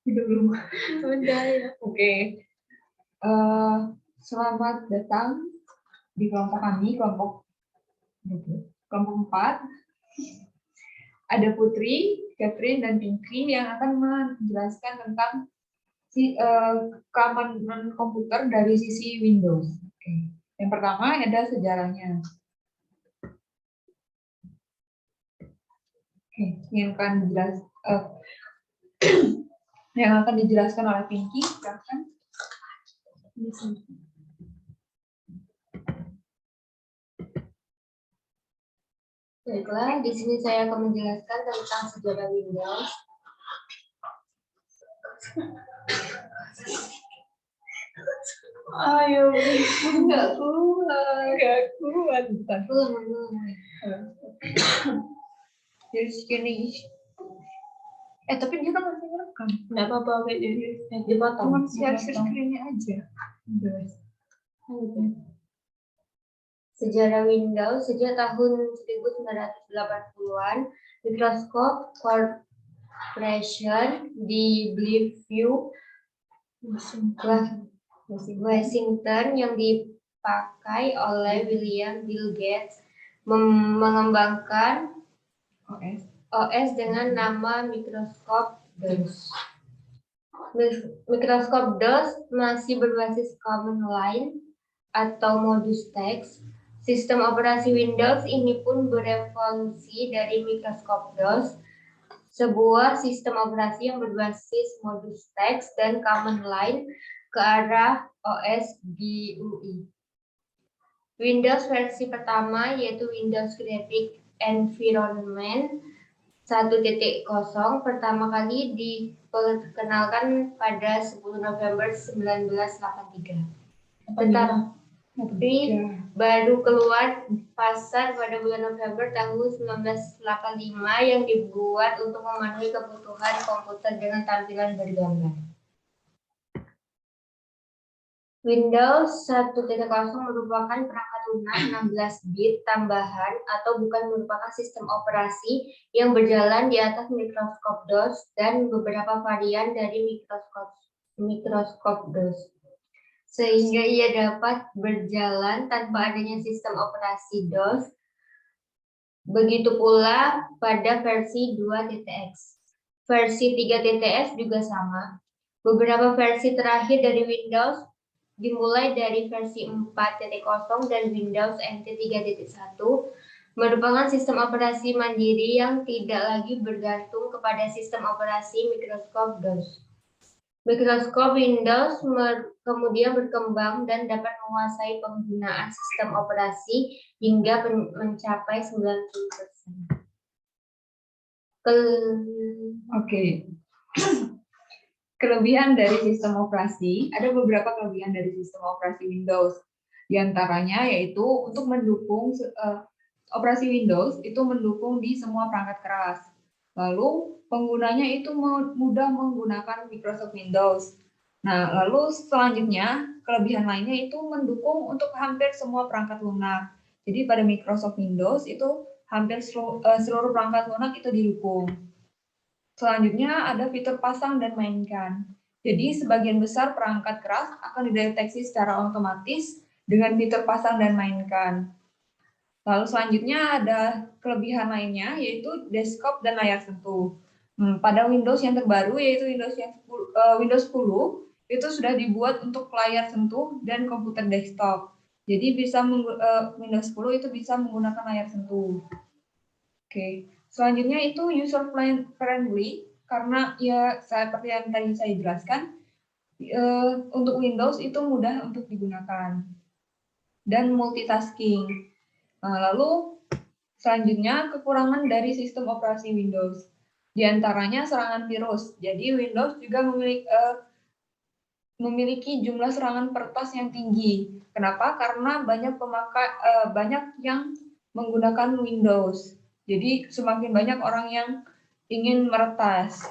Belum. Udah ya. Oke. Selamat datang di kelompok kami, kelompok 4. Ada Putri, Catherine, dan Pinky yang akan menjelaskan tentang keamanan komputer dari sisi Windows. Oke. Yang pertama ada sejarahnya. Oke, yang akan dijelaskan oleh Pinky, silakan. Baiklah, di sini saya akan menjelaskan tentang sejarah Windows. Ayo, nggak kuat. Jadi segini. Tapi dia kan masih merekam. Nggak apa-apa, jadi dipotong. Cuma share screen-nya aja. Sejarah Windows sejak tahun 1980-an, Microsoft Corporation di Bellevue, Washington yang dipakai oleh William Bill Gates mengembangkan OS dengan nama Microsoft DOS. Microsoft DOS masih berbasis command line atau modus text. Sistem operasi Windows ini pun berevolusi dari Microsoft DOS, sebuah sistem operasi yang berbasis modus text dan command line ke arah OS GUI. Windows versi pertama yaitu Windows Graphic Environment 1.0 pertama kali diperkenalkan pada 10 November 1983. Tetapi baru keluar pasar pada bulan November tahun 1985 yang dibuat untuk memenuhi kebutuhan komputer dengan tampilan bergambar. Windows 1.0 merupakan perangkat lunak 16 bit tambahan atau bukan merupakan sistem operasi yang berjalan di atas Microsoft DOS dan beberapa varian dari Microsoft DOS, sehingga ia dapat berjalan tanpa adanya sistem operasi DOS. Begitu pula pada versi 2.x. Versi 3.x juga sama. Beberapa versi terakhir dari Windows dimulai dari versi 4.0 dan Windows NT 3.1 merupakan sistem operasi mandiri yang tidak lagi bergantung kepada sistem operasi Microsoft DOS. Microsoft Windows kemudian berkembang dan dapat menguasai penggunaan sistem operasi hingga mencapai 90%. Oke. Kelebihan dari sistem operasi, ada beberapa kelebihan dari sistem operasi Windows. Di antaranya yaitu untuk mendukung operasi Windows itu mendukung di semua perangkat keras. Lalu penggunanya itu mudah menggunakan Microsoft Windows. Nah, lalu selanjutnya kelebihan lainnya itu mendukung untuk hampir semua perangkat lunak. Jadi pada Microsoft Windows itu hampir seluruh perangkat lunak itu didukung. Selanjutnya ada fitur pasang dan mainkan. Jadi sebagian besar perangkat keras akan dideteksi secara otomatis dengan fitur pasang dan mainkan. Lalu selanjutnya ada kelebihan lainnya yaitu desktop dan layar sentuh. Pada Windows yang terbaru yaitu Windows 10 itu sudah dibuat untuk layar sentuh dan komputer desktop. Jadi Windows 10 itu bisa menggunakan layar sentuh. Oke. Selanjutnya itu user friendly karena ya seperti yang tadi saya jelaskan untuk Windows itu mudah untuk digunakan dan multitasking. Lalu selanjutnya kekurangan dari sistem operasi Windows, di antaranya serangan virus. Jadi Windows juga memiliki jumlah serangan peretas yang tinggi. Kenapa? Karena banyak yang menggunakan Windows. Jadi semakin banyak orang yang ingin meretas.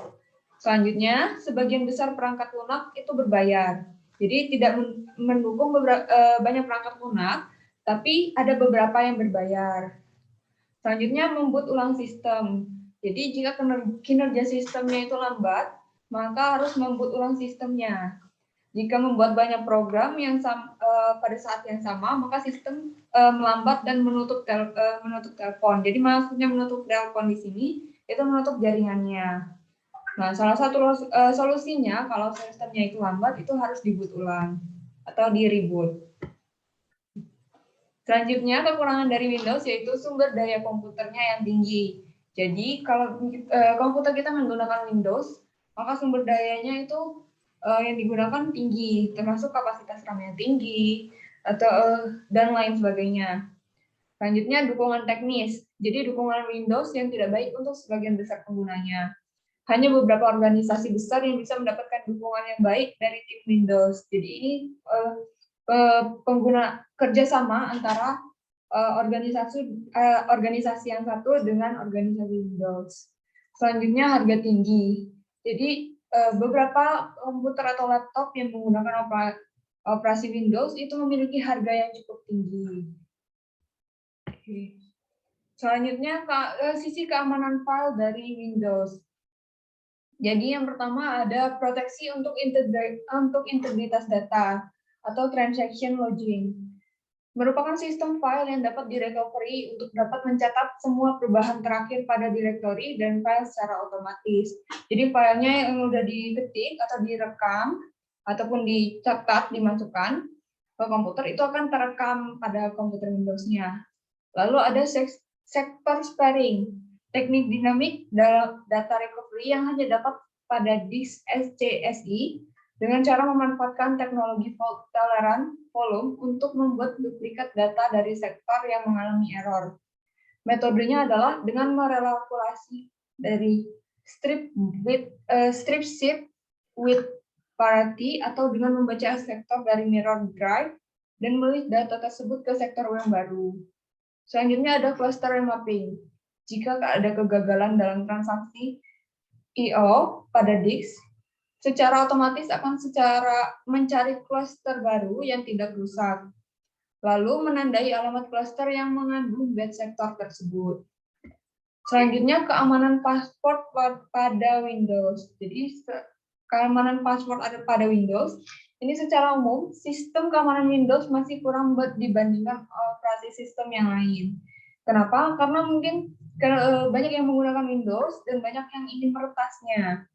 Selanjutnya, sebagian besar perangkat lunak itu berbayar. Jadi tidak mendukung banyak perangkat lunak, tapi ada beberapa yang berbayar. Selanjutnya, membuat ulang sistem. Jadi jika kinerja sistemnya itu lambat, maka harus membuat ulang sistemnya. Jika membuat banyak program yang pada saat yang sama, maka sistem melambat dan menutup telepon. Jadi maksudnya menutup telepon di sini itu menutup jaringannya. Nah, salah satu solusinya kalau sistemnya itu lambat itu harus diboot ulang atau di reboot. Selanjutnya kekurangan dari Windows yaitu sumber daya komputernya yang tinggi. Jadi kalau komputer kita menggunakan Windows, maka sumber dayanya itu yang digunakan tinggi, termasuk kapasitas RAM-nya tinggi atau dan lain sebagainya. Selanjutnya dukungan teknis. Jadi dukungan Windows yang tidak baik untuk sebagian besar penggunanya. Hanya beberapa organisasi besar yang bisa mendapatkan dukungan yang baik dari tim Windows. Jadi ini pengguna kerjasama antara organisasi yang satu dengan organisasi Windows. Selanjutnya harga tinggi. Jadi beberapa komputer atau laptop yang menggunakan operasi Windows itu memiliki harga yang cukup tinggi. Oke. Selanjutnya sisi keamanan file dari Windows. Jadi yang pertama ada proteksi untuk integritas data atau transaction logging. Merupakan sistem file yang dapat direcovery untuk dapat mencatat semua perubahan terakhir pada directory dan file secara otomatis. Jadi filenya yang sudah diketik atau direkam ataupun dicatat, dimasukkan ke komputer itu akan terekam pada komputer Windows-nya. Lalu ada sector sparing, teknik dinamik data recovery yang hanya dapat pada disk SCSI dengan cara memanfaatkan teknologi fault tolerant volume untuk membuat duplikat data dari sektor yang mengalami error. Metodenya adalah dengan merelakulasi dari strip shift with parity atau dengan membaca sektor dari mirror drive dan melihat data tersebut ke sektor yang baru. Selanjutnya ada cluster remapping. Jika ada kegagalan dalam transaksi I/O pada disk, secara otomatis akan mencari cluster baru yang tidak rusak. Lalu menandai alamat cluster yang mengandung bad sektor tersebut. Selanjutnya keamanan password pada Windows. Jadi keamanan password ada pada Windows. Ini secara umum, sistem keamanan Windows masih kurang dibandingkan operasi sistem yang lain. Kenapa? Karena mungkin banyak yang menggunakan Windows dan banyak yang ingin meretasnya.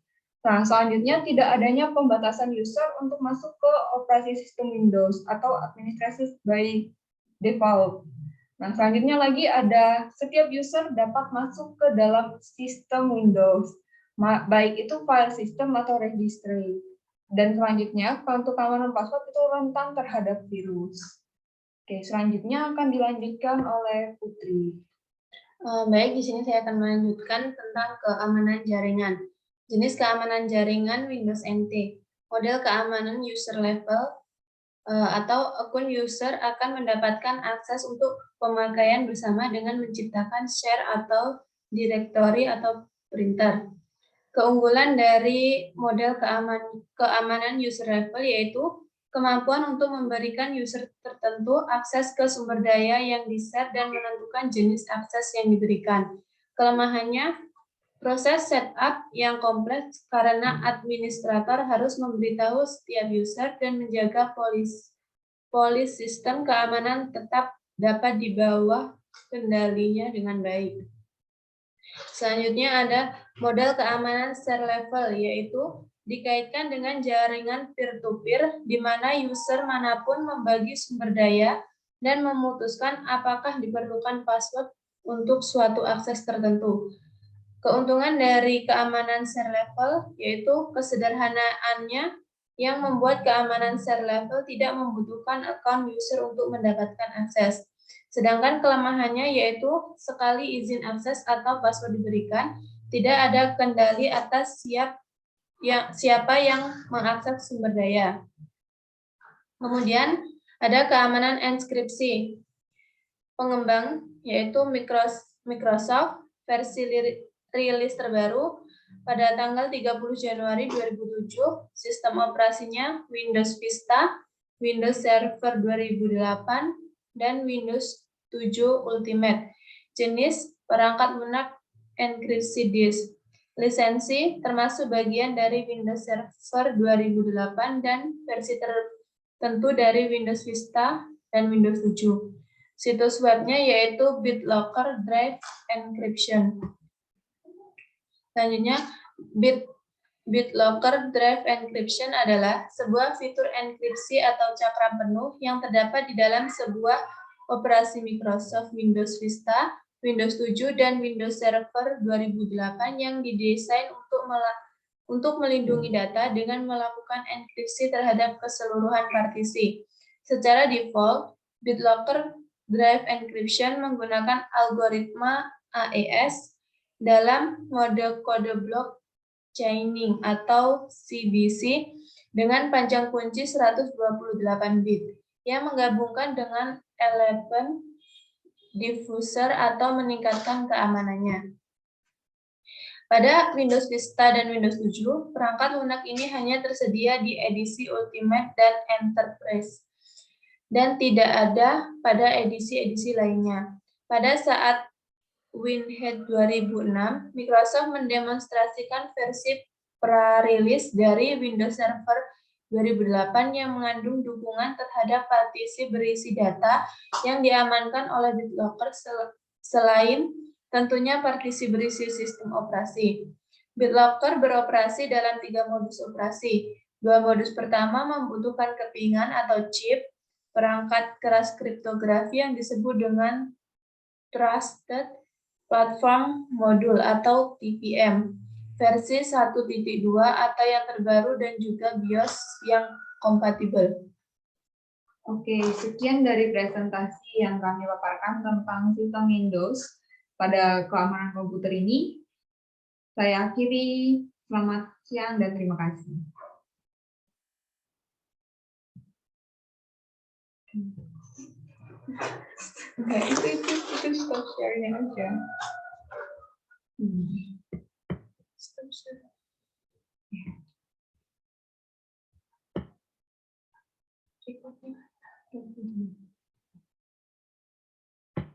Nah, selanjutnya tidak adanya pembatasan user untuk masuk ke operasi sistem Windows atau administrasi by default. Nah, selanjutnya lagi ada setiap user dapat masuk ke dalam sistem Windows, baik itu file system atau registry. Dan selanjutnya, untuk keamanan password itu rentan terhadap virus. Oke, selanjutnya akan dilanjutkan oleh Putri. Baik, di sini saya akan melanjutkan tentang keamanan jaringan. Jenis keamanan jaringan Windows NT. Model keamanan user level atau akun user akan mendapatkan akses untuk pemakaian bersama dengan menciptakan share atau directory atau printer. Keunggulan dari model keamanan user level yaitu kemampuan untuk memberikan user tertentu akses ke sumber daya yang di-share dan menentukan jenis akses yang diberikan. Kelemahannya, proses setup yang kompleks karena administrator harus memberitahu setiap user dan menjaga polis sistem keamanan tetap dapat di bawah kendalinya dengan baik. Selanjutnya ada model keamanan share level, yaitu dikaitkan dengan jaringan peer-to-peer, di mana user manapun membagi sumber daya dan memutuskan apakah diperlukan password untuk suatu akses tertentu. Keuntungan dari keamanan share level yaitu kesederhanaannya yang membuat keamanan share level tidak membutuhkan akun user untuk mendapatkan akses. Sedangkan kelemahannya yaitu sekali izin akses atau password diberikan, tidak ada kendali atas siapa yang mengakses sumber daya. Kemudian ada keamanan enkripsi. Pengembang yaitu Microsoft versi rilis terbaru pada tanggal 30 Januari 2007, sistem operasinya Windows Vista, Windows Server 2008, dan Windows 7 Ultimate. Jenis perangkat lunak enkripsi disk. Lisensi termasuk bagian dari Windows Server 2008 dan versi tertentu dari Windows Vista dan Windows 7. Situs webnya yaitu BitLocker Drive Encryption. Selanjutnya, BitLocker Drive Encryption adalah sebuah fitur enkripsi atau cakram penuh yang terdapat di dalam sebuah operasi Microsoft Windows Vista, Windows 7, dan Windows Server 2008 yang didesain untuk melindungi data dengan melakukan enkripsi terhadap keseluruhan partisi. Secara default, BitLocker Drive Encryption menggunakan algoritma AES dalam mode kode block chaining atau CBC dengan panjang kunci 128 bit yang menggabungkan dengan 11 diffuser atau meningkatkan keamanannya. Pada Windows Vista dan Windows 7, perangkat lunak ini hanya tersedia di edisi Ultimate dan Enterprise dan tidak ada pada edisi-edisi lainnya. Pada saat WinHead 2006, Microsoft mendemonstrasikan versi pra-rilis dari Windows Server 2008 yang mengandung dukungan terhadap partisi berisi data yang diamankan oleh BitLocker selain tentunya partisi berisi sistem operasi. BitLocker beroperasi dalam 3 modus operasi. 2 modus pertama membutuhkan kepingan atau chip, perangkat keras kriptografi yang disebut dengan Trusted Platform Module atau TPM, versi 1.2 atau yang terbaru dan juga BIOS yang kompatibel. Oke, sekian dari presentasi yang kami paparkan tentang sistem Windows pada keamanan komputer ini. Saya akhiri, selamat siang dan terima kasih. Oke, itu stop share-nya aja. Stop share. Recordnya.